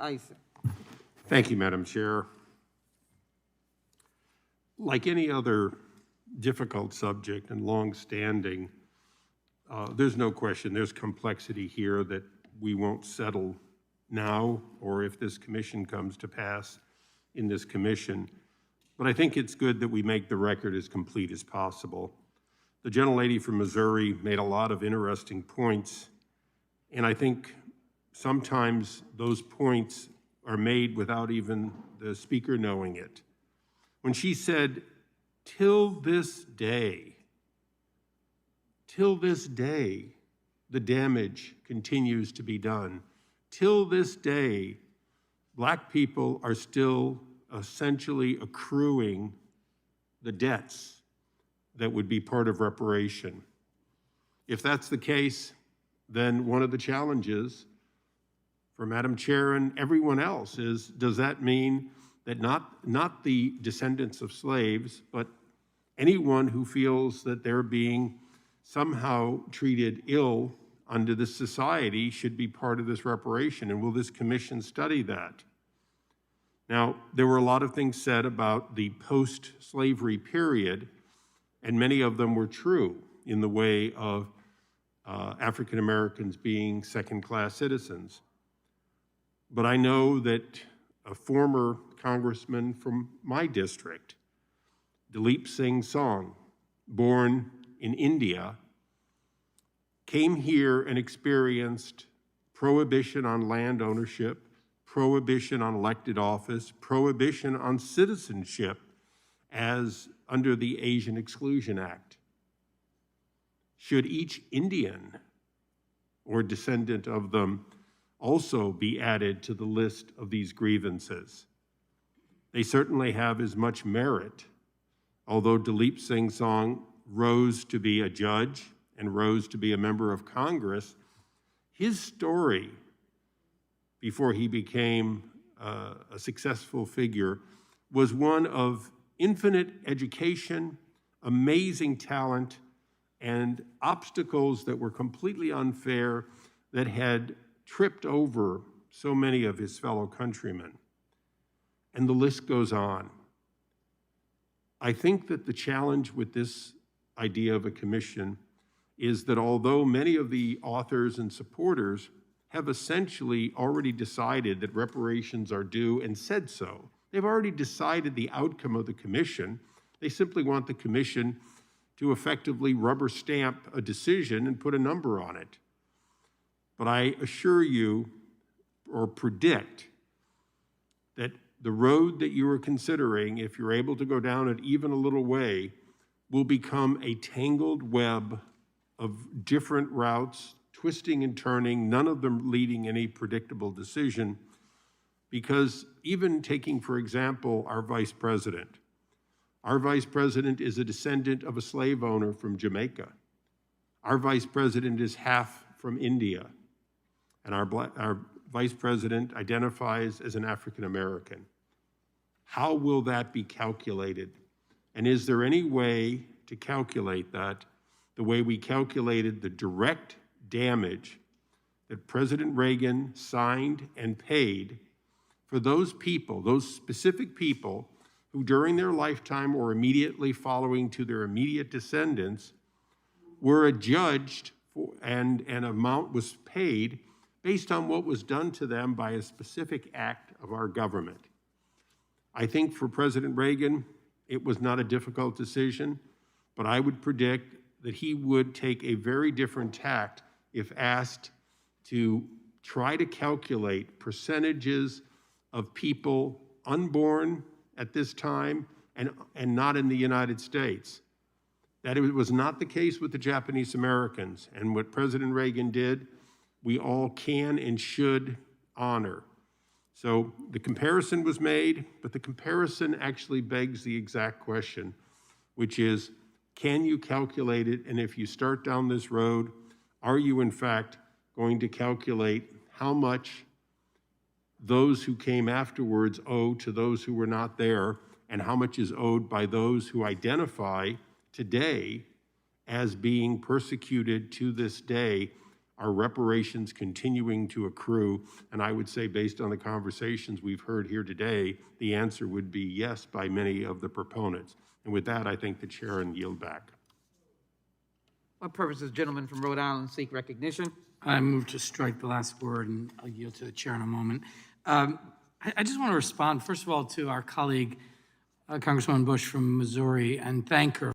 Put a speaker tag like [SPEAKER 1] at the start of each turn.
[SPEAKER 1] Issa.
[SPEAKER 2] Thank you, Madam Chair. Like any other difficult subject and long-standing, there's no question there's complexity here that we won't settle now or if this commission comes to pass in this commission. But I think it's good that we make the record as complete as possible. The gentlelady from Missouri made a lot of interesting points, and I think sometimes those points are made without even the speaker knowing it. When she said, till this day, the damage continues to be done. Till this day, Black people are still essentially accruing the debts that would be part of reparation. If that's the case, then one of the challenges for Madam Chair and everyone else is, does that mean that not the descendants of slaves, but anyone who feels that they're being somehow treated ill under this society should be part of this reparation? And will this commission study that? Now, there were a lot of things said about the post-slavery period, and many of them were true in the way of African Americans being second-class citizens. But I know that a former congressman from my district, Darrell Issa, born in India, came here and experienced prohibition on land ownership, prohibition on elected office, prohibition on citizenship as under the Asian Exclusion Act. Should each Indian or descendant of them also be added to the list of these grievances? They certainly have as much merit, although Darrell Issa rose to be a judge and rose to be a member of Congress. His story before he became a successful figure was one of infinite education, amazing talent, and obstacles that were completely unfair that had tripped over so many of his fellow countrymen. And the list goes on. I think that the challenge with this idea of a commission is that although many of the authors and supporters have essentially already decided that reparations are due and said so, they've already decided the outcome of the commission. They simply want the commission to effectively rubber stamp a decision and put a number on it. But I assure you or predict that the road that you are considering, if you're able to go down it even a little way, will become a tangled web of different routes, twisting and turning, none of them leading any predictable decision. Because even taking, for example, our vice president is a descendant of a slave owner from Jamaica. Our vice president is half from India. And our vice president identifies as an African American. How will that be calculated? And is there any way to calculate that the way we calculated the direct damage that President Reagan signed and paid for those people, those specific people who during their lifetime or immediately following to their immediate descendants were adjudged for, and an amount was paid based on what was done to them by a specific act of our government. I think for President Reagan, it was not a difficult decision, but I would predict that he would take a very different tact if asked to try to calculate percentages of people unborn at this time and not in the United States. That it was not the case with the Japanese Americans, and what President Reagan did, we all can and should honor. So the comparison was made, but the comparison actually begs the exact question, which is, can you calculate it? And if you start down this road, are you in fact going to calculate how much those who came afterwards owe to those who were not there, and how much is owed by those who identify today as being persecuted to this day? Are reparations continuing to accrue? And I would say, based on the conversations we've heard here today, the answer would be yes by many of the proponents. And with that, I thank the chair and yield back.
[SPEAKER 1] What purpose does the gentleman from Rhode Island seek recognition?
[SPEAKER 3] I move to strike the last word, and I'll yield to the chair in a moment. I just want to respond, first of all, to our colleague, Congresswoman Bush from Missouri, and thank her